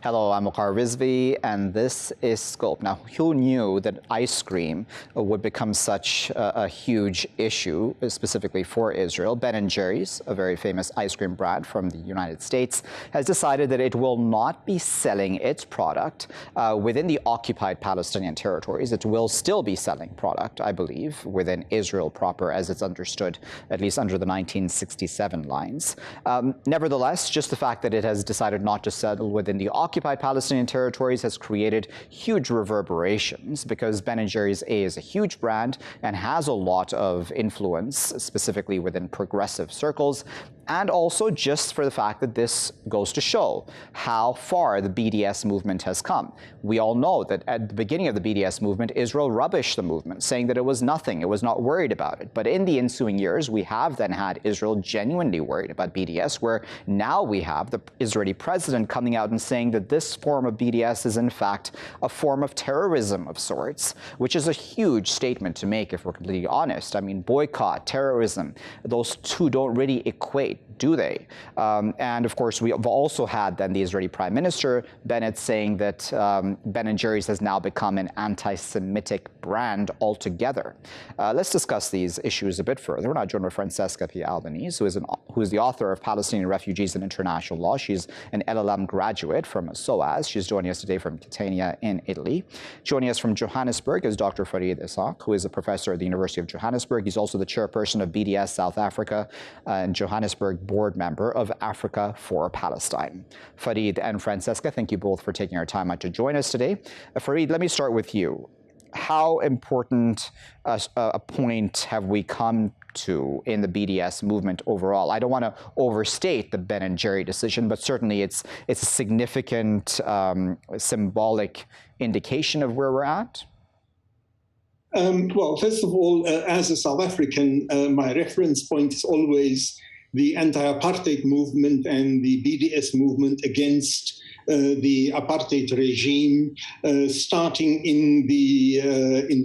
Hello, I'm Waqar Rizvi, and this is Scope. Now, who knew that ice cream would become such a huge issue, specifically for Israel? Ben&Jerry's, a very famous ice cream brand from the United States, has decided that it will not be selling its product within the occupied Palestinian territories. It will still be selling product, I believe, within Israel proper, as it's understood, at least under the 1967 lines. Nevertheless, just the fact that it has decided not to sell within the occupied Palestinian territories has created huge reverberations, because Ben&Jerry's is a huge brand and has a lot of influence, specifically within progressive circles, and also just for the fact that this goes to show how far the BDS movement has come. We all know that at the beginning of the BDS movement, Israel rubbished the movement, saying that it was nothing, it was not worried about it. But in the ensuing years, we have then had Israel genuinely worried about BDS, where now we have the Israeli president coming out and saying that this form of BDS is in fact a form of terrorism of sorts, which is a huge statement to make if we're completely honest. I mean, boycott, terrorism, those two don't really equate, do they? And of course, we have also had then the Israeli Prime Minister Bennett saying that Ben&Jerry's has now become an anti-Semitic brand altogether. Let's discuss these issues a bit further. We're now joined by Francesca P. Albanese, who is the author of Palestinian Refugees and International Law. She's an LLM graduate from SOAS. She's joining us today from Catania in Italy. Joining us from Johannesburg is Dr. Farid Ishaq, who is a professor at the University of Johannesburg. He's also the chairperson of BDS South Africa and Johannesburg board member of Africa for Palestine. Farid and Francesca, thank you both for taking our time out to join us today. Farid, let me start with you. How important a point have we come to in the BDS movement overall? I don't want to overstate the Ben&Jerry decision, but certainly it's a significant symbolic indication of where we're at. Well, first of all, as a South African, my reference point is always the anti-apartheid movement and the BDS movement against the apartheid regime, starting in the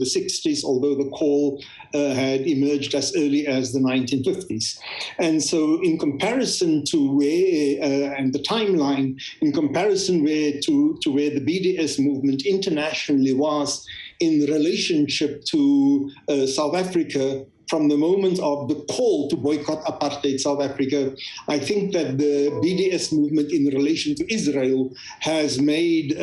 60s, although the call had emerged as early as the 1950s. And so in comparison to where, and the timeline, in comparison to where the BDS movement internationally was in relationship to South Africa, from the moment of the call to boycott apartheid South Africa, I think that the BDS movement in relation to Israel has made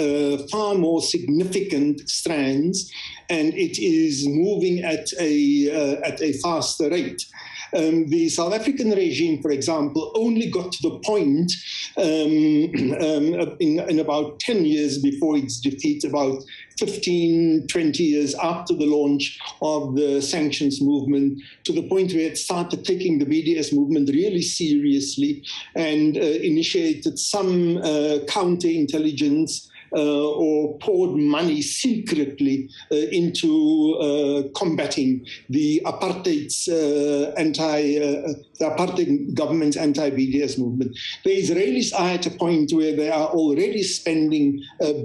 far more significant strands, and it is moving at a faster rate. The South African regime, for example, only got to the point in about 10 years before its defeat, about 15, 20 years after the launch of the sanctions movement, to the point where it started taking the BDS movement really seriously and initiated some counterintelligence or poured money secretly into combating the apartheid's the apartheid government's anti-BDS movement. The Israelis are at a point where they are already spending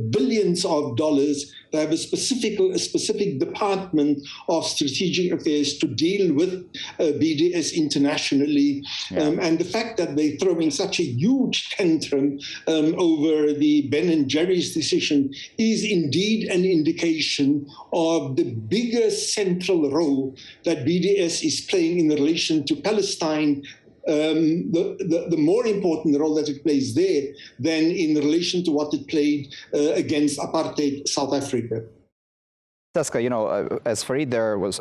billions of dollars. They have a specific department of strategic affairs to deal with BDS internationally. Yeah. And the fact that they're throwing such a huge tantrum over the Ben&Jerry's decision is indeed an indication of the bigger central role that BDS is playing in relation to Palestine. The more important role that it plays there than in relation to what it played against apartheid South Africa. Francesca, you know, as Farid there was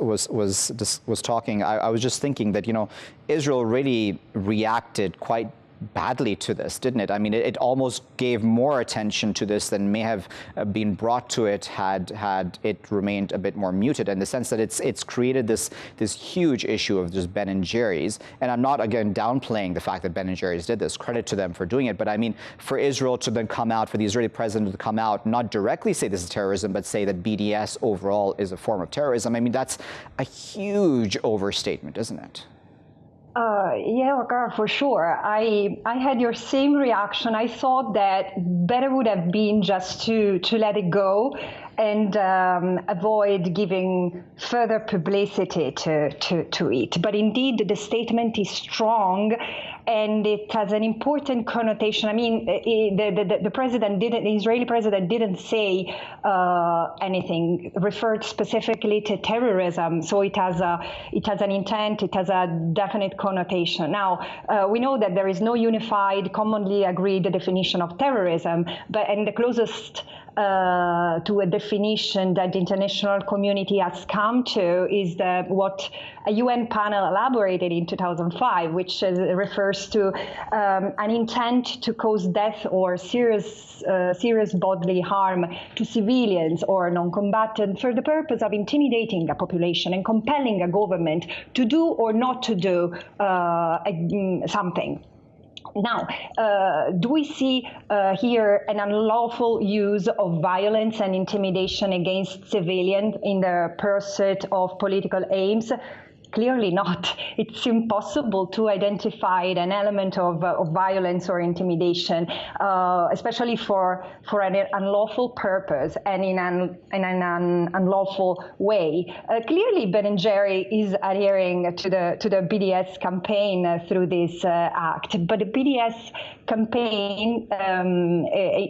talking, I was just thinking that, you know, Israel really reacted quite badly to this, didn't it? I mean, it almost gave more attention to this than may have been brought to it had it remained a bit more muted, in the sense that it's created this huge issue of just Ben&Jerry's. And I'm not, again, downplaying the fact that Ben&Jerry's did this. Credit to them for doing it. But I mean, for Israel to then come out, for the Israeli president to come out, not directly say this is terrorism, but say that BDS overall is a form of terrorism, I mean, that's a huge overstatement, isn't it? Yeah, Waqar, for sure. I had your same reaction. I thought that better would have been just to let it go and avoid giving further publicity to it. But indeed, the statement is strong, and it has an important connotation. I mean, the president didn't, the Israeli president didn't say anything, referred specifically to terrorism. So it has an intent, it has a definite connotation. Now, we know that there is no unified, commonly agreed definition of terrorism, and the closest to a definition that the international community has come to is what a UN panel elaborated in 2005, which refers to an intent to cause death or serious bodily harm to civilians or non-combatants for the purpose of intimidating a population and compelling a government to do or not to do something. Now, do we see here an unlawful use of violence and intimidation against civilians in the pursuit of political aims? Clearly not. It's impossible to identify an element of violence or intimidation, especially for an unlawful purpose and in an unlawful way. Clearly, Ben&Jerry is adhering to the BDS campaign through this act, but the BDS campaign,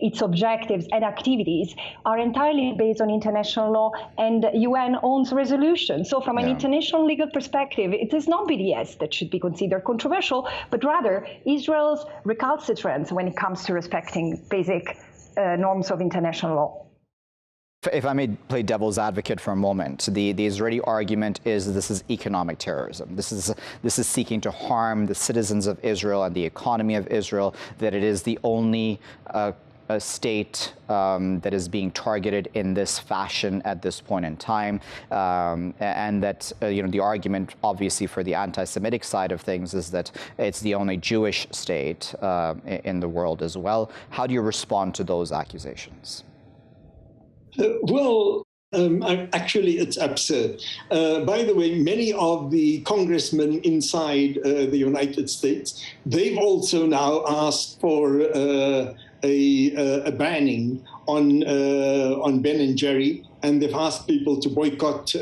its objectives and activities are entirely based on international law and UN owns resolutions. So from an international legal perspective, it is not BDS that should be considered controversial, but rather Israel's recalcitrance when it comes to respecting basic norms of international law. If I may play devil's advocate for a moment, the Israeli argument is that this is economic terrorism. This is seeking to harm the citizens of Israel and the economy of Israel, that it is the only a state that is being targeted in this fashion at this point in time, and that the argument obviously for the anti-Semitic side of things is that it's the only Jewish state in the world as well. How do you respond to those accusations? Actually, it's absurd. By the way, many of the congressmen inside the United States, they've also now asked for a banning on Ben&Jerry, and they've asked people to boycott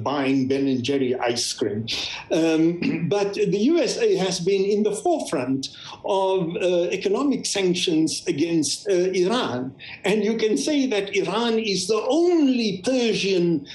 buying Ben&Jerry ice cream. But the USA has been in the forefront of economic sanctions against Iran. And you can say that Iran is the only Persian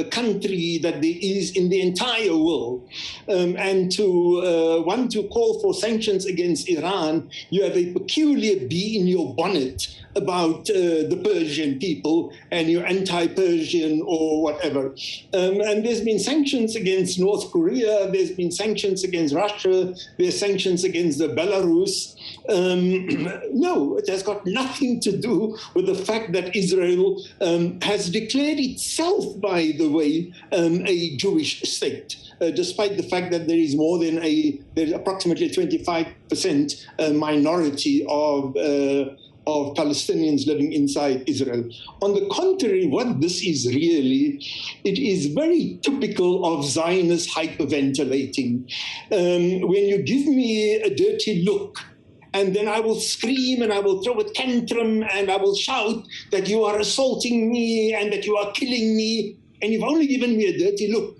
country that there is in the entire world. And to want to call for sanctions against Iran, you have a peculiar bee in your bonnet about the Persian people and you're anti-Persian or whatever. And there's been sanctions against North Korea, there's been sanctions against Russia, there's sanctions against Belarus. No, it has got nothing to do with the fact that Israel has declared itself, by the way, a Jewish state. Despite the fact that there is more than there's approximately 25% minority of Palestinians living inside Israel. On the contrary, what this is really, it is very typical of Zionist hyperventilating. When you give me a dirty look, and then I will scream and I will throw a tantrum and I will shout that you are assaulting me and that you are killing me, and you've only given me a dirty look.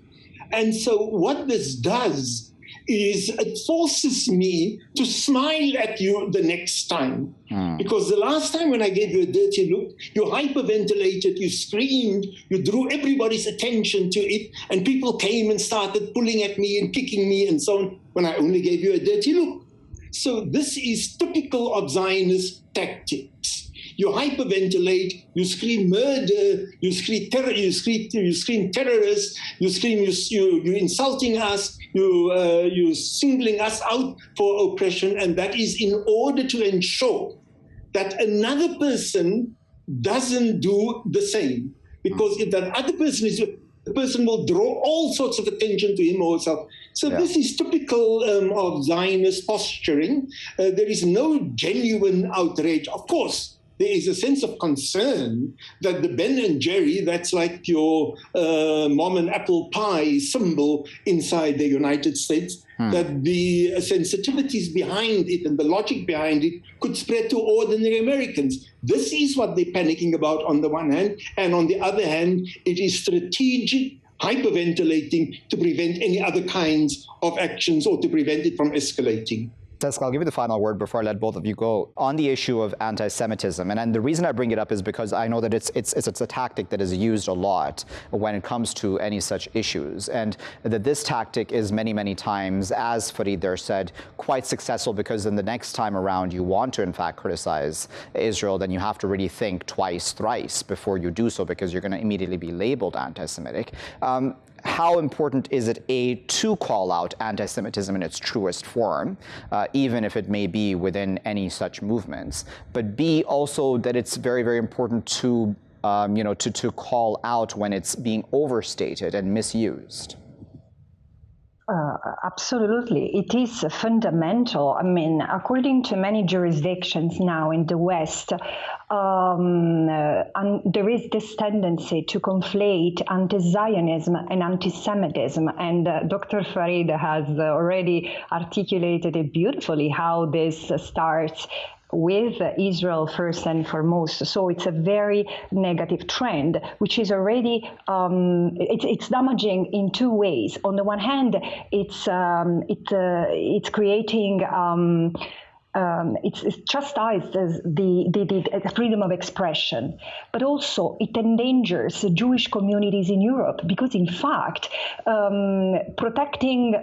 And so what this does is it forces me to smile at you the next time. Because the last time when I gave you a dirty look, you hyperventilated, you screamed, you drew everybody's attention to it, and people came and started pulling at me and kicking me and so on, when I only gave you a dirty look. So this is typical of Zionist tactics. You hyperventilate, you scream murder, you scream terror, you scream terrorists, you scream you're insulting us, you singling us out for oppression, and that is in order to ensure that another person doesn't do the same. Because if that other person is, the person will draw all sorts of attention to him or herself. So this is typical of Zionist posturing. There is no genuine outrage. Of course, there is a sense of concern that the Ben&Jerry, that's like your mom and apple pie symbol inside the United States, that the sensitivities behind it and the logic behind it could spread to ordinary Americans. This is what they're panicking about on the one hand, and on the other hand, it is strategic hyperventilating to prevent any other kinds of actions or to prevent it from escalating. I'll give you the final word before I let both of you go on the issue of anti-Semitism. And the reason I bring it up is because I know that it's a tactic that is used a lot when it comes to any such issues. And that this tactic is many, many times, as Fareed there said, quite successful, because then the next time around you want to, in fact, criticize Israel, then you have to really think twice, thrice before you do so, because you're going to immediately be labeled anti-Semitic. How important is it, A, to call out anti-Semitism in its truest form, even if it may be within any such movements, but B, also that it's very, very important to, to call out when it's being overstated and misused? Absolutely. It is fundamental. I mean, according to many jurisdictions now in the West, there is this tendency to conflate anti-Zionism and anti-Semitism. And Dr. Fareed has already articulated it beautifully, how this starts with Israel first and foremost. So it's a very negative trend, which is already, it's damaging in two ways. On the one hand, it's creating, it's chastises the freedom of expression, but also it endangers Jewish communities in Europe, because in fact, protecting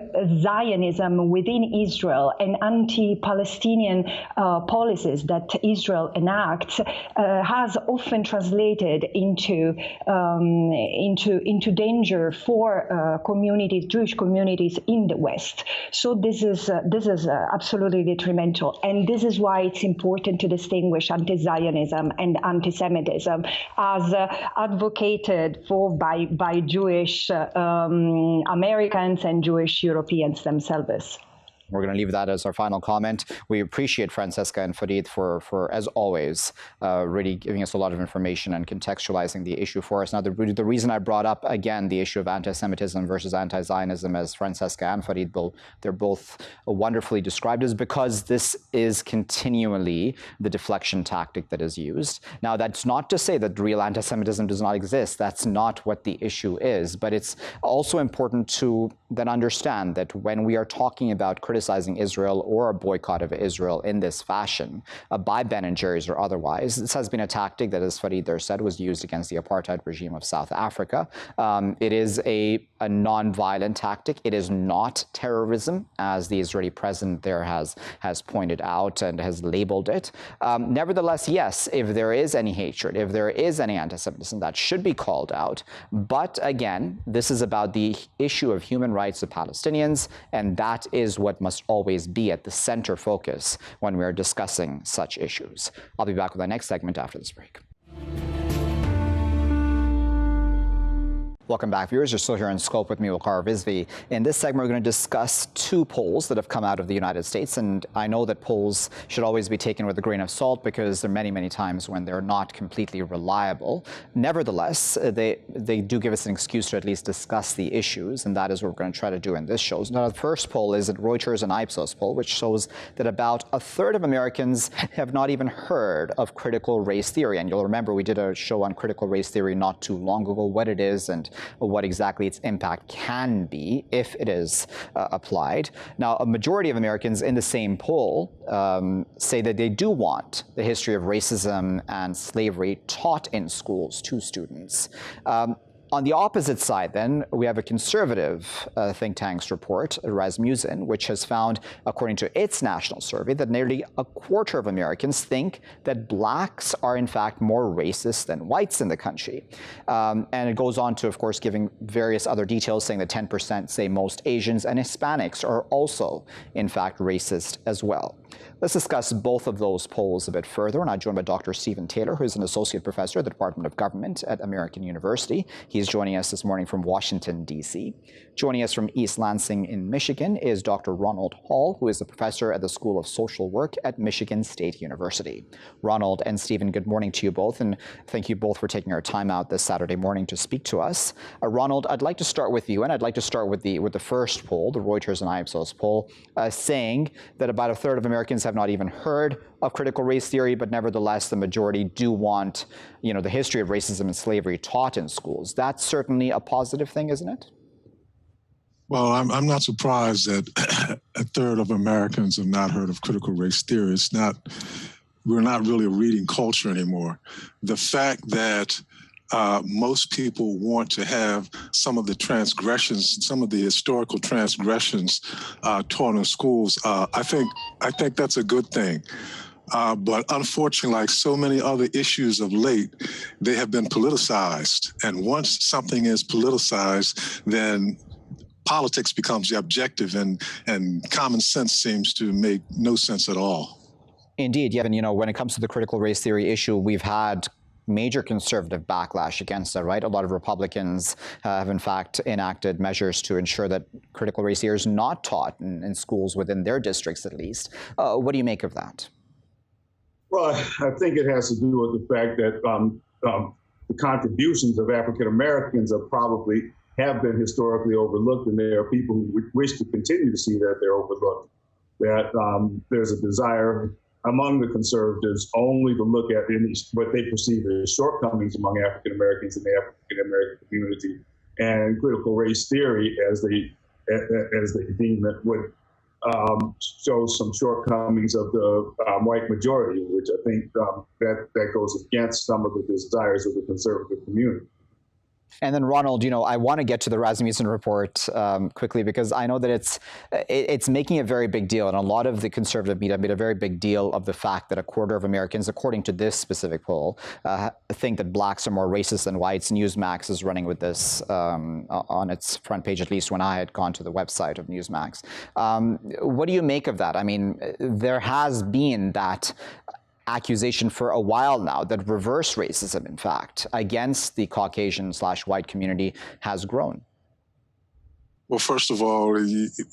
Zionism within Israel and anti-Palestinian policies that Israel enacts has often translated into danger for communities, Jewish communities in the West. So this is absolutely detrimental. And this is why it's important to distinguish anti-Zionism and anti-Semitism as advocated for by Jewish Americans and Jewish Europeans themselves. We're going to leave that as our final comment. We appreciate Francesca and Fareed for as always, really giving us a lot of information and contextualizing the issue for us. Now, the reason I brought up, again, the issue of anti-Semitism versus anti-Zionism, as Francesca and Fareed, they're both wonderfully described, is because this is continually the deflection tactic that is used. Now, that's not to say that real anti-Semitism does not exist. That's not what the issue is. But it's also important to then understand that when we are talking about criticizing Israel or a boycott of Israel in this fashion, by Ben&Jerry's or otherwise, this has been a tactic that, as Fareed there said, was used against the apartheid regime of South Africa. It is a non-violent tactic. It is not terrorism, as the Israeli president there has pointed out and has labeled it. Nevertheless, yes, if there is any hatred, if there is any anti-Semitism, that should be called out. But again, this is about the issue of human rights of Palestinians, and that is what must always be at the center focus when we're discussing such issues. I'll be back with our next segment after this break. Welcome back, viewers. You're still here in Scope with me, Waqar Rizvi. In this segment, we're going to discuss two polls that have come out of the United States. And I know that polls should always be taken with a grain of salt, because there are many, many times when they're not completely reliable. Nevertheless, they do give us an excuse to at least discuss the issues, and that is what we're going to try to do in this show. Now, the first poll is a Reuters and iBuzz poll, which shows that about a third of Americans have not even heard of critical race theory. And you'll remember we did a show on critical race theory not too long ago, what it is and what exactly its impact can be if it is applied. Now, a majority of Americans in the same poll say that they do want the history of racism and slavery taught in schools to students. On the opposite side, then, we have a conservative think tank's report, Rasmussen, which has found, according to its national survey, that nearly a quarter of Americans think that blacks are, in fact, more racist than whites in the country. And it goes on to, of course, giving various other details, saying that 10% say most Asians and Hispanics are also, in fact, racist as well. Let's discuss both of those polls a bit further. We're now joined by Dr. Stephen Taylor, who is an associate professor at the Department of Government at American University. He's joining us this morning from Washington, D.C. Joining us from East Lansing in Michigan is Dr. Ronald Hall, who is a professor at the School of Social Work at Michigan State University. Ronald and Stephen, good morning to you both, and thank you both for taking our time out this Saturday morning to speak to us. Ronald, I'd like to start with you, and I'd like to start with the first poll, the Reuters and iBuzz poll, saying that about a third of Americans have not even heard of critical race theory, but nevertheless, the majority do want, the history of racism and slavery taught in schools. That's certainly a positive thing, isn't it? Well, I'm not surprised that a third of Americans have not heard of critical race theory. We're not really a reading culture anymore. The fact that most people want to have some of the transgressions, some of the historical transgressions taught in schools, I think that's a good thing. But unfortunately, like so many other issues of late, they have been politicized. And once something is politicized, then politics becomes the objective, and common sense seems to make no sense at all. Indeed, yeah. And when it comes to the critical race theory issue, we've had major conservative backlash against it, right? A lot of Republicans have, in fact, enacted measures to ensure that critical race theory is not taught in schools within their districts, at least. What do you make of that? Well, I think it has to do with the fact that the contributions of African Americans have been historically overlooked, and there are people who wish to continue to see that they're overlooked. That there's a desire among the conservatives only to look at what they perceive as shortcomings among African Americans in the African American community, and critical race theory, as they deem it, would show some shortcomings of the white majority, which I think that goes against some of the desires of the conservative community. And then, Ronald, I want to get to the Rasmussen report quickly, because I know that it's making a very big deal, and a lot of the conservative media made a very big deal of the fact that a quarter of Americans, according to this specific poll, think that blacks are more racist than whites. Newsmax is running with this on its front page, at least when I had gone to the website of Newsmax. What do you make of that? I mean, there has been that accusation for a while now that reverse racism, in fact, against the Caucasian/white community has grown. Well, first of all,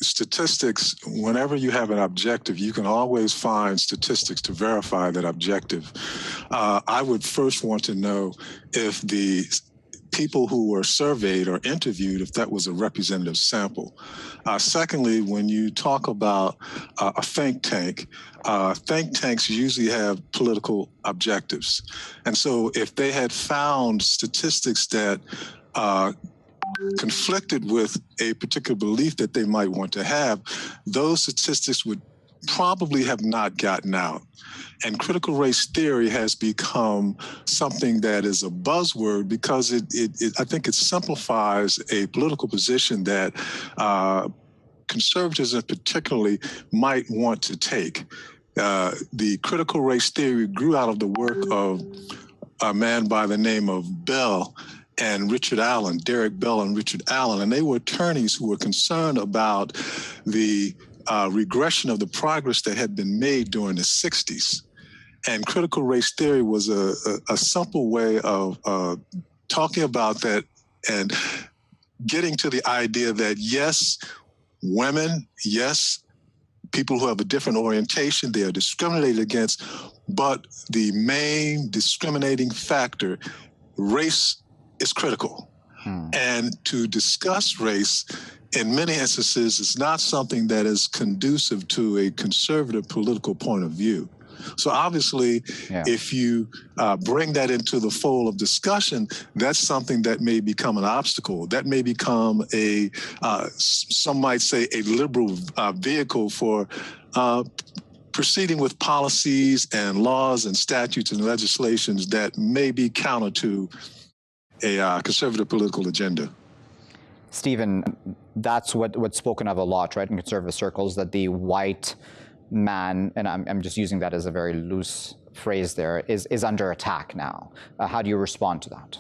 statistics, whenever you have an objective, you can always find statistics to verify that objective. I would first want to know if the people who were surveyed or interviewed, if that was a representative sample. Secondly, when you talk about a think tanks usually have political objectives. And so if they had found statistics that conflicted with a particular belief that they might want to have, those statistics would probably have not gotten out. And critical race theory has become something that is a buzzword because I think it simplifies a political position that conservatives in particularly might want to take. The critical race theory grew out of the work of a man by the name of Bell and Richard Allen, Derek Bell and Richard Allen, and they were attorneys who were concerned about the regression of the progress that had been made during the 60s. And critical race theory was a simple way of talking about that and getting to the idea that, yes, women, yes, people who have a different orientation, they are discriminated against, but the main discriminating factor, race, is critical. And to discuss race in many instances is not something that is conducive to a conservative political point of view. So obviously, if you bring that into the fold of discussion, that's something that may become an obstacle. That may become some might say, a liberal vehicle for proceeding with policies and laws and statutes and legislations that may be counter to a conservative political agenda. Stephen, that's what's spoken of a lot, right, in conservative circles, that the white man, and I'm just using that as a very loose phrase there, is under attack now. How do you respond to that?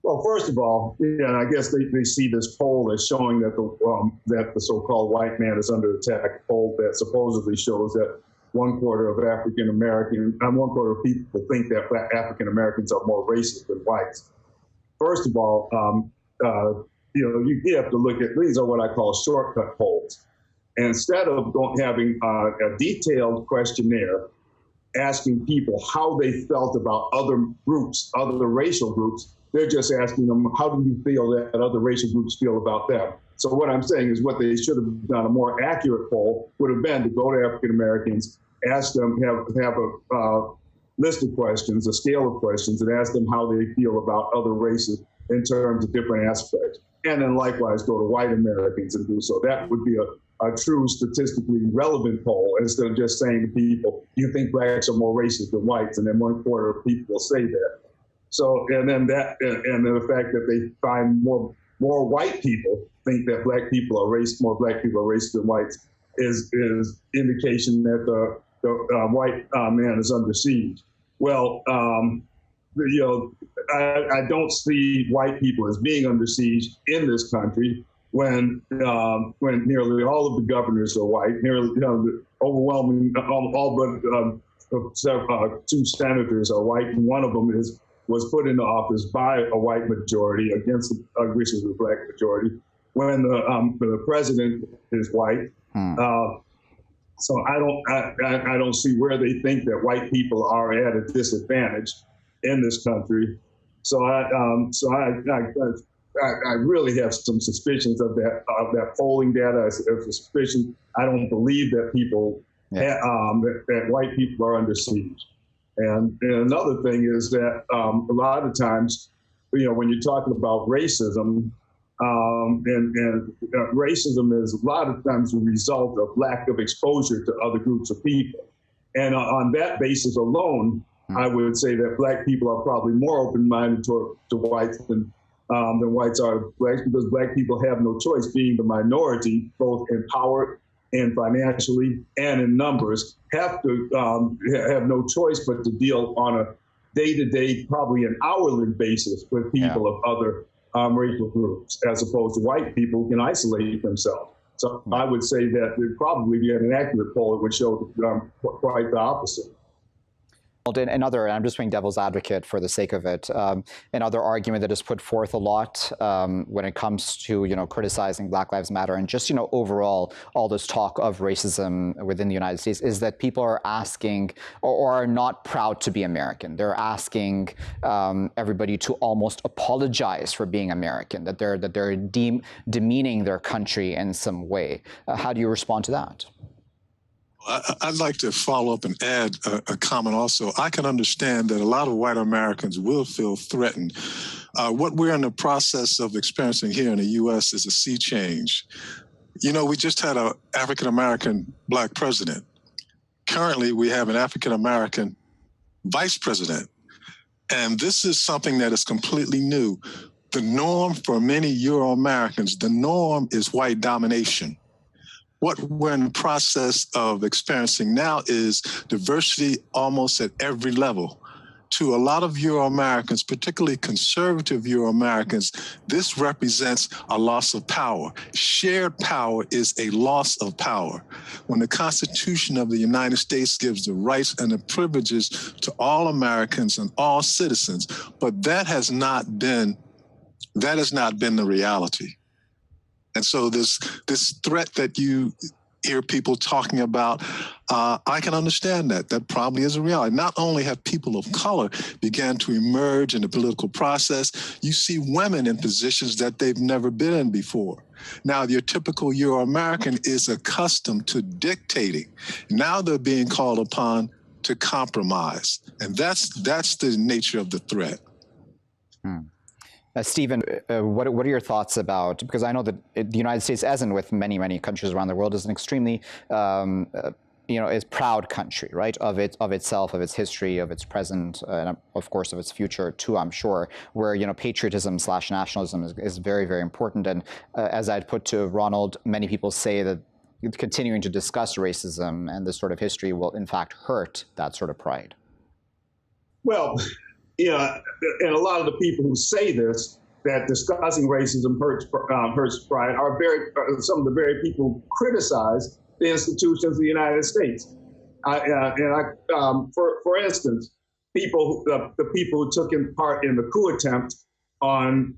Well, first of all, yeah, I guess they see this poll as showing that the so-called white man is under attack. A poll that supposedly shows that 1/4 of African American, 1/4 of people think that African Americans are more racist than whites. First of all, you have to look at, these are what I call shortcut polls. And instead of having a detailed questionnaire asking people how they felt about other groups, other racial groups, they're just asking them, how do you feel that other racial groups feel about them? So what I'm saying is what they should have done, a more accurate poll would have been to go to African Americans, ask them, have a list of questions, a scale of questions, and ask them how they feel about other races in terms of different aspects. And then likewise go to white Americans and do so. That would be a true statistically relevant poll, instead of just saying to people, you think blacks are more racist than whites, and then 1/4 of people will say that. So, and then the fact that they find more white people think that more black people are racist than whites is indication that the white man is under siege. Well, I don't see white people as being under siege in this country when nearly all of the governors are white, nearly the overwhelming, all but 2 senators are white, and one of them was put into office by a white majority against which is a black majority. When the president is white, so I don't see where they think that white people are at a disadvantage in this country. So I really have some suspicions of that polling data. I have suspicion. I don't believe that that white people are under siege. And another thing is that a lot of times, when you're talking about racism, racism is a lot of times a result of lack of exposure to other groups of people. And on that basis alone, I would say that black people are probably more open-minded to whites than whites are to blacks, because black people have no choice, being the minority, both in power and financially and in numbers, have no choice but to deal on a day-to-day, probably an hourly basis with people of other racial groups, as opposed to white people who can isolate themselves. So I would say that there'd probably be an accurate poll that would show quite the opposite. I'm just being devil's advocate for the sake of it, another argument that is put forth a lot when it comes to, criticizing Black Lives Matter and just, overall, all this talk of racism within the United States is that people are asking or are not proud to be American. They're asking everybody to almost apologize for being American, that they're demeaning their country in some way. How do you respond to that? I'd like to follow up and add a comment also. I can understand that a lot of white Americans will feel threatened. What we're in the process of experiencing here in the U.S. is a sea change. We just had an African-American black president. Currently, we have an African-American vice president. And this is something that is completely new. The norm for many Euro-Americans, the norm is white domination. What we're in the process of experiencing now is diversity almost at every level. To a lot of Euro-Americans, particularly conservative Euro-Americans, this represents a loss of power. Shared power is a loss of power. When the Constitution of the United States gives the rights and the privileges to all Americans and all citizens, but that has not been the reality. And so this threat that you hear people talking about, I can understand that. That probably is a reality. Not only have people of color began to emerge in the political process, you see women in positions that they've never been in before. Now, your typical Euro-American is accustomed to dictating. Now they're being called upon to compromise. And that's the nature of the threat. Stephen, what are your thoughts about, because I know that the United States, as in with many, many countries around the world, is an extremely, is proud country, right, of itself, of its history, of its present, and of course of its future too, I'm sure, where, patriotism/nationalism is very, very important. And as I'd put to Ronald, many people say that continuing to discuss racism and this sort of history will in fact hurt that sort of pride. Well, and a lot of the people who say this, that discussing racism hurts pride, are some of the very people who criticize the institutions of the United States. For instance, the people who took part in the coup attempt on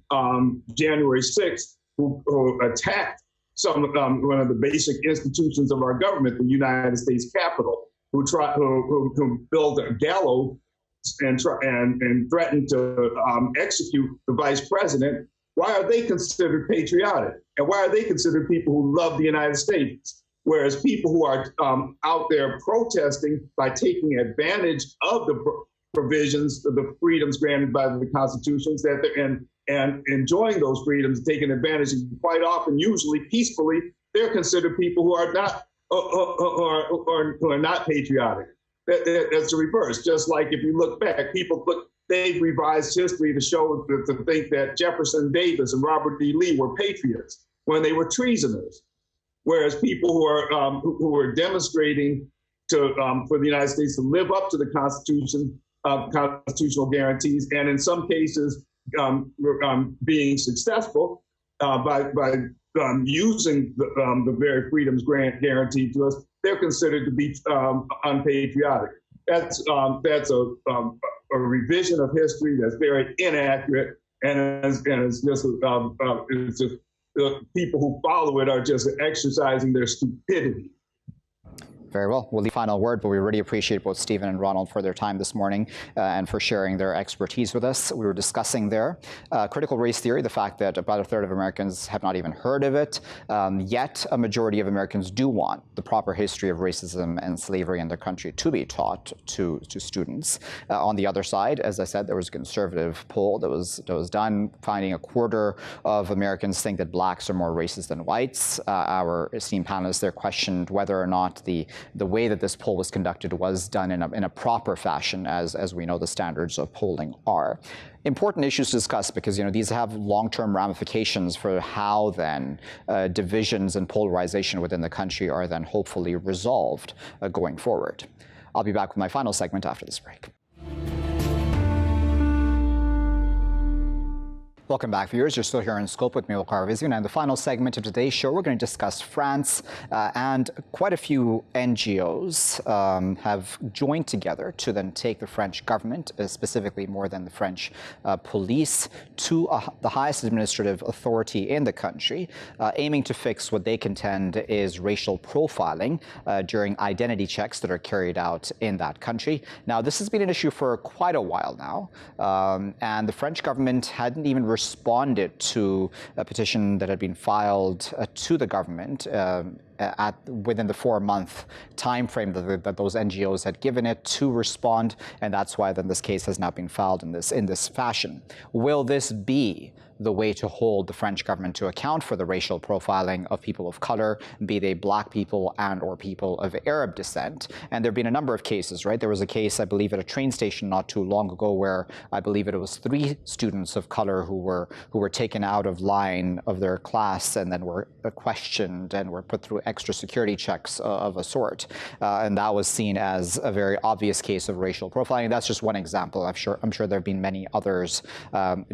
January 6th, who attacked one of the basic institutions of our government, the United States Capitol, who built a gallows and threatened to execute the vice president. Why are they considered patriotic? And why are they considered people who love the United States? Whereas people who are out there protesting by taking advantage of the provisions, of the freedoms granted by the constitutions, and enjoying those freedoms, taking advantage, and quite often, usually peacefully, they're considered people who are not who are not patriotic. That's the reverse. Just like if you look back, they've revised history to show, to think that Jefferson Davis and Robert E. Lee were patriots when they were treasoners. Whereas people who are demonstrating for the United States to live up to the Constitution, constitutional guarantees, and in some cases being successful by using the very freedoms guaranteed to us, they're considered to be unpatriotic. That's a revision of history that's very inaccurate, and it's just the people who follow it are just exercising their stupidity. Very well. We'll leave final word, but we really appreciate both Stephen and Ronald for their time this morning and for sharing their expertise with us. We were discussing there critical race theory, the fact that about a third of Americans have not even heard of it, yet a majority of Americans do want the proper history of racism and slavery in their country to be taught to students. On the other side, as I said, there was a conservative poll that was done, finding a quarter of Americans think that blacks are more racist than whites. Our esteemed panelists there questioned whether or not the way that this poll was conducted was done in a proper fashion, as we know the standards of polling are. Important issues to discuss because these have long-term ramifications for how then divisions and polarization within the country are then hopefully resolved going forward. I'll be back with my final segment after this break. Welcome back, viewers. You're still here in Scope with me, Waqar Rizvi. And in the final segment of today's show, we're going to discuss France, and quite a few NGOs have joined together to then take the French government, specifically more than the French police, to the highest administrative authority in the country, aiming to fix what they contend is racial profiling during identity checks that are carried out in that country. Now, this has been an issue for quite a while now, and the French government hadn't even responded to a petition that had been filed to the government within the 4-month time frame that those NGOs had given it to respond, and that's why then this case has now been filed in this fashion. Will this be the way to hold the French government to account for the racial profiling of people of color, be they black people and or people of Arab descent? And there have been a number of cases, right? There was a case, I believe, at a train station not too long ago where I believe it was 3 students of color who were taken out of line of their class and then were questioned and were put through extra security checks of a sort. And that was seen as a very obvious case of racial profiling. That's just one example. I'm sure there have been many others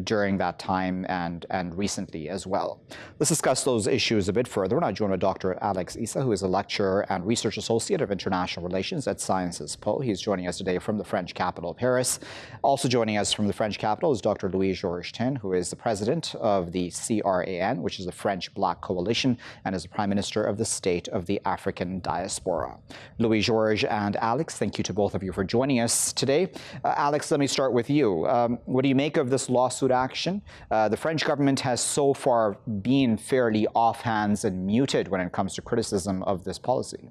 during that time and recently as well. Let's discuss those issues a bit further. And I join with Dr. Alex Issa, who is a lecturer and research associate of international relations at Sciences Po. He's joining us today from the French capital, Paris. Also joining us from the French capital is Dr. Louis-Georges Tin, who is the president of the CRAN, which is the French Black Coalition, and is the prime minister of the state of the African diaspora. Louis-Georges and Alex, thank you to both of you for joining us today. Alex, let me start with you. What do you make of this lawsuit action? The French government has so far been fairly offhands and muted when it comes to criticism of this policy.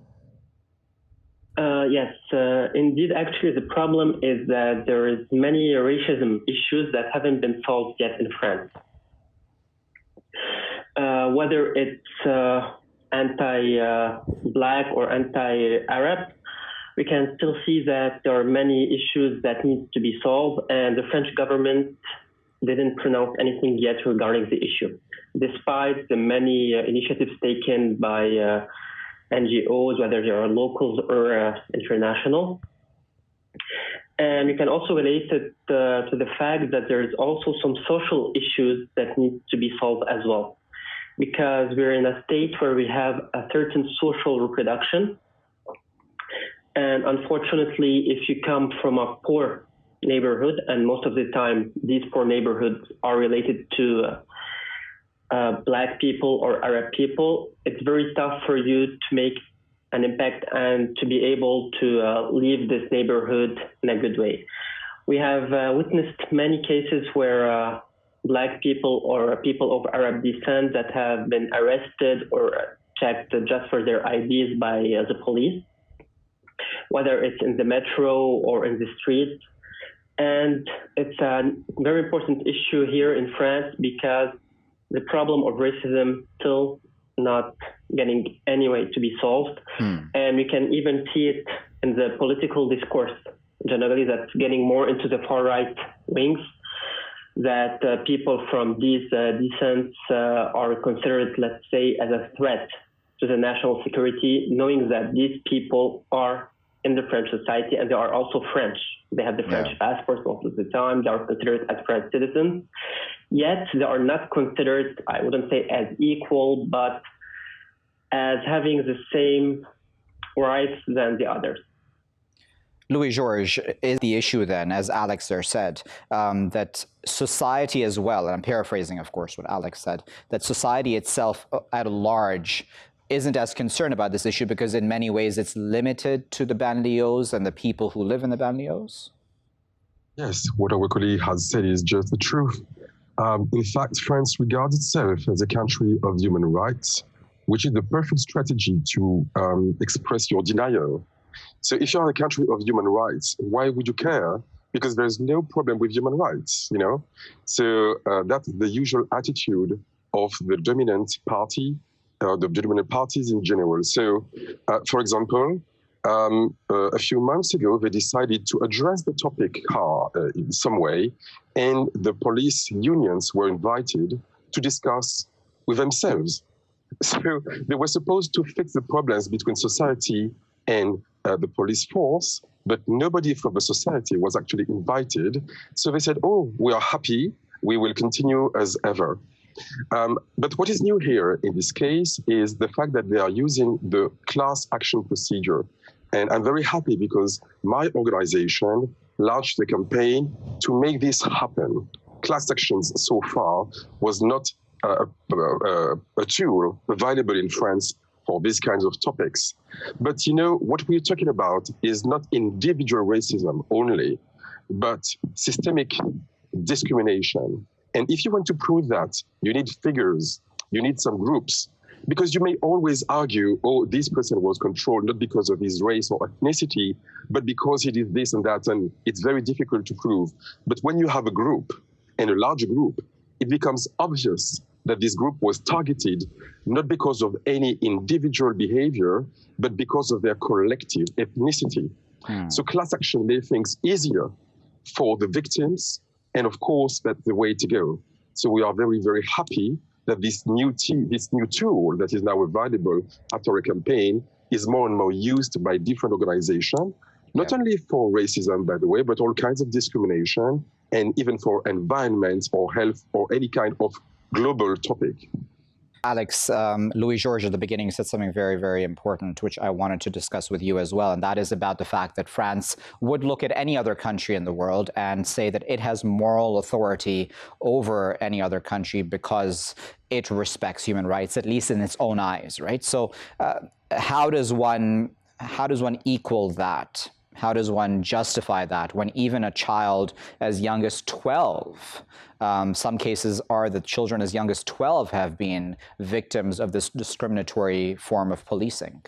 Yes, indeed. Actually, the problem is that there is many racism issues that haven't been solved yet in France. Whether it's anti-Black or anti-Arab, we can still see that there are many issues that need to be solved, and the French government didn't pronounce anything yet regarding the issue, despite the many initiatives taken by NGOs, whether they are locals or international. And you can also relate it to the fact that there's also some social issues that need to be solved as well. Because we're in a state where we have a certain social reproduction. And unfortunately, if you come from a poor neighborhood, and most of the time these poor neighborhoods are related to Black people or Arab people, it's very tough for you to make an impact and to be able to leave this neighborhood in a good way. We have witnessed many cases where Black people or people of Arab descent that have been arrested or checked just for their IDs by the police, whether it's in the metro or in the streets. And it's a very important issue here in France because the problem of racism still not getting any way to be solved. And we can even see it in the political discourse generally that's getting more into the far right wings, that people from these descents are considered, let's say, as a threat to the national security, knowing that these people are in the French society and they are also French. They have the French passports most of the time. They are considered as French citizens. Yet they are not considered, I wouldn't say as equal, but as having the same rights than the others. Louis-Georges, is the issue then, as Alex there said, that society as well, and I'm paraphrasing, of course, what Alex said, that society itself at large isn't as concerned about this issue because in many ways it's limited to the banlieues and the people who live in the banlieues? Yes, what our colleague has said is just the truth. In fact, France regards itself as a country of human rights, which is the perfect strategy to express your denial. So if you're a country of human rights, why would you care? Because there's no problem with human rights, you know? So that's the usual attitude of the dominant party, the dominant parties in general. So, for example, a few months ago, they decided to address the topic in some way, and the police unions were invited to discuss with themselves. So they were supposed to fix the problems between society and the police force, but nobody from the society was actually invited. So they said, oh, we are happy, we will continue as ever. But what is new here in this case is the fact that they are using the class action procedure. And I'm very happy because my organization launched a campaign to make this happen. Class actions so far was not a tool available in France for these kinds of topics. But you know, what we're talking about is not individual racism only, but systemic discrimination. And if you want to prove that, you need figures, you need some groups, because you may always argue, oh, this person was controlled not because of his race or ethnicity, but because he did this and that, and it's very difficult to prove. But when you have a group, and a large group, it becomes obvious that this group was targeted not because of any individual behavior, but because of their collective ethnicity. So class action made things easier for the victims, and of course, that's the way to go. So we are very, very happy that this new tool that is now available after a campaign is more and more used by different organizations, not only for racism, by the way, but all kinds of discrimination, and even for environment or health or any kind of global topic. Alex, Louis-Georges at the beginning said something very, very important, which I wanted to discuss with you as well, and that is about the fact that France would look at any other country in the world and say that it has moral authority over any other country because it respects human rights, at least in its own eyes, right? So how does one equal that? How does one justify that when even a child as young as 12, some cases are that children as young as 12 have been victims of this discriminatory form of policing?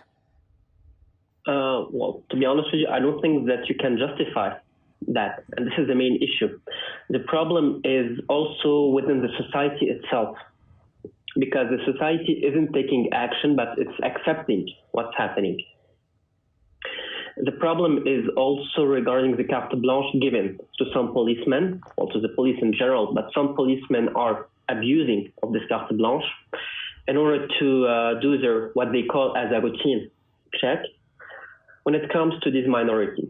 Well, to be honest with you, I don't think that you can justify that. And this is the main issue. The problem is also within the society itself, because the society isn't taking action, but it's accepting what's happening. The problem is also regarding the carte blanche given to some policemen, or to the police in general, but some policemen are abusing of this carte blanche in order to do their what they call as a routine check when it comes to these minorities.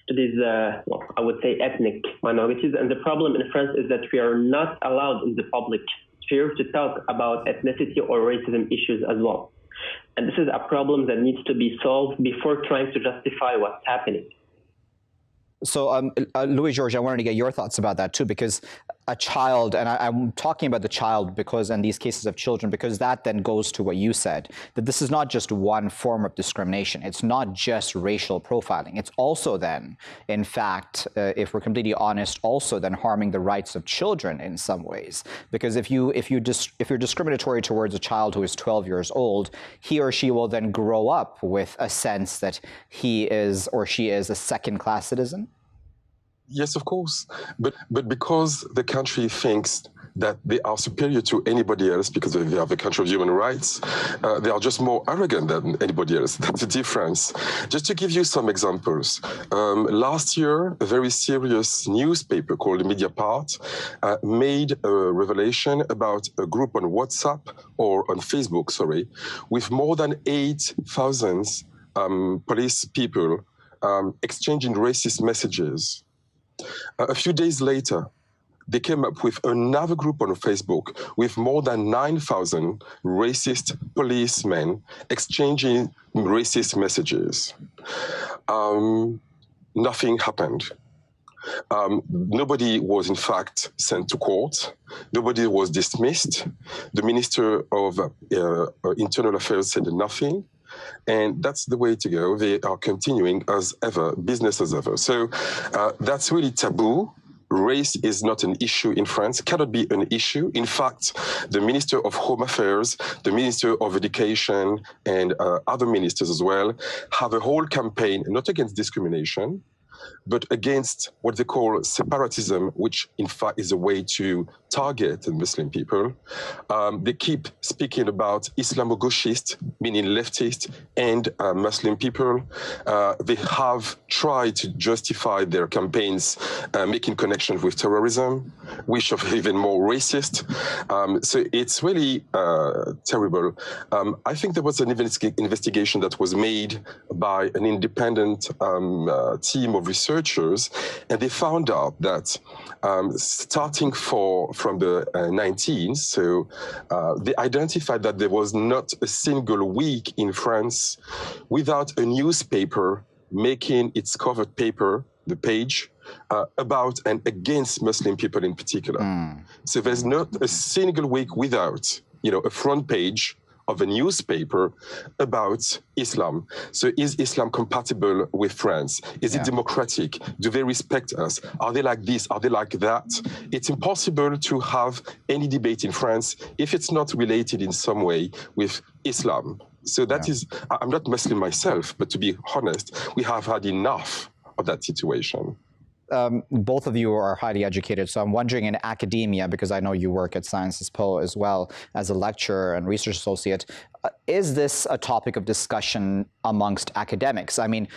to these, I would say, ethnic minorities. And the problem in France is that we are not allowed in the public sphere to talk about ethnicity or racism issues as well. And this is a problem that needs to be solved before trying to justify what's happening. So, Louis-Georges, I wanted to get your thoughts about that too, because a child, and I'm talking about the child because, in these cases of children, because that then goes to what you said, that this is not just one form of discrimination. It's not just racial profiling. It's also then, in fact, if we're completely honest, also then harming the rights of children in some ways. Because if you're discriminatory towards a child who is 12 years old, he or she will then grow up with a sense that he is or she is a second-class citizen. Yes, of course. But because the country thinks that they are superior to anybody else because they have a country of human rights, they are just more arrogant than anybody else. That's the difference. Just to give you some examples, last year, a very serious newspaper called Mediapart made a revelation about a group on WhatsApp or on Facebook, sorry, with more than 8,000 police people exchanging racist messages. A few days later, they came up with another group on Facebook with more than 9,000 racist policemen exchanging racist messages. Nothing happened. Nobody was, in fact, sent to court. Nobody was dismissed. The Minister of Internal Affairs said nothing. And that's the way to go. They are continuing as ever, business as ever. So that's really taboo. Race is not an issue in France, cannot be an issue. In fact, the Minister of Home Affairs, the Minister of Education, and other ministers as well have a whole campaign, not against discrimination, but against what they call separatism, which in fact is a way to target Muslim people. They keep speaking about Islamo-gauchist, meaning leftist, and Muslim people. They have tried to justify their campaigns making connections with terrorism, which are even more racist. So it's really terrible. I think there was an investigation that was made by an independent team of researchers, and they found out that starting from the 19th, so they identified that there was not a single week in France without a newspaper making its covered paper, the page, about and against Muslim people in particular. So there's not a single week without, a front page of a newspaper about Islam. So is Islam compatible with France? Is it democratic? Do they respect us? Are they like this? Are they like that? It's impossible to have any debate in France if it's not related in some way with Islam. So that is, I'm not Muslim myself, but to be honest, we have had enough of that situation. Both of you are highly educated, so I'm wondering in academia, because I know you work at Sciences Po as well as a lecturer and research associate, is this a topic of discussion amongst academics? I mean,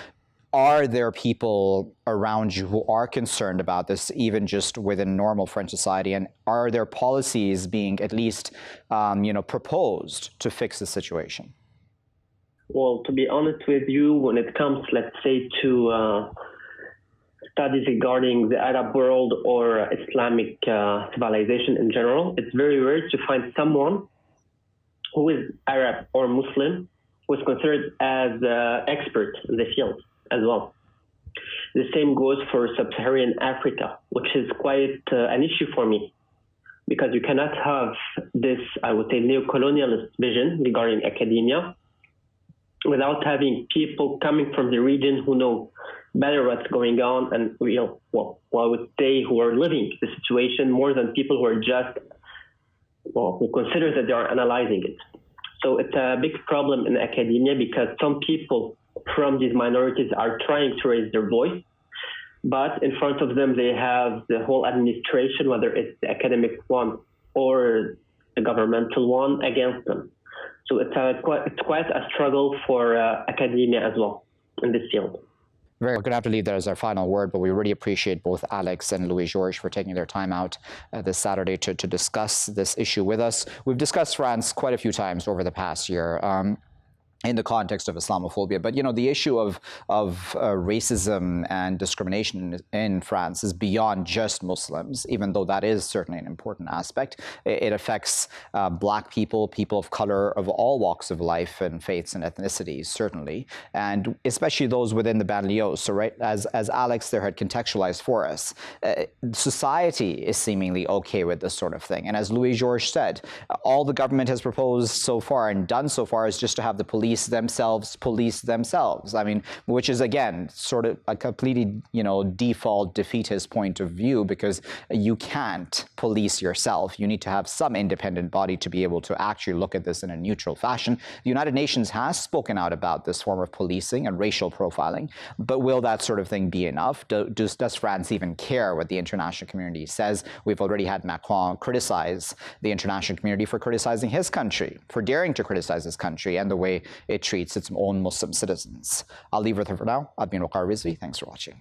are there people around you who are concerned about this, even just within normal French society, and are there policies being at least, proposed to fix the situation? Well, to be honest with you, when it comes, let's say, to studies regarding the Arab world or Islamic civilization in general, it's very rare to find someone who is Arab or Muslim who is considered as expert in the field as well. The same goes for Sub-Saharan Africa, which is quite an issue for me, because you cannot have this, I would say, neo-colonialist vision regarding academia without having people coming from the region who know better what's going on, and I would say who are living the situation more than people who are just, who consider that they are analyzing it. So it's a big problem in academia because some people from these minorities are trying to raise their voice, but in front of them they have the whole administration, whether it's the academic one or the governmental one, against them. So it's quite a struggle for academia as well in this field. We're going to have to leave that as our final word, but we really appreciate both Alex and Louis-Georges for taking their time out this Saturday to discuss this issue with us. We've discussed France quite a few times over the past year. in the context of Islamophobia. But, the issue of racism and discrimination in France is beyond just Muslims, even though that is certainly an important aspect. It affects Black people, people of color of all walks of life and faiths and ethnicities, certainly, and especially those within the banlieues. So, right, as Alex there had contextualized for us, society is seemingly okay with this sort of thing. And as Louis Georges said, all the government has proposed so far and done so far is just to have the police themselves. I mean, which is, again, sort of a completely, default defeatist point of view, because you can't police yourself. You need to have some independent body to be able to actually look at this in a neutral fashion. The United Nations has spoken out about this form of policing and racial profiling, but will that sort of thing be enough? Does France even care what the international community says? We've already had Macron criticize the international community for criticizing his country, for daring to criticize his country and the way it treats its own Muslim citizens. I'll leave it there for now. I've been Waqar Rizvi. Thanks for watching.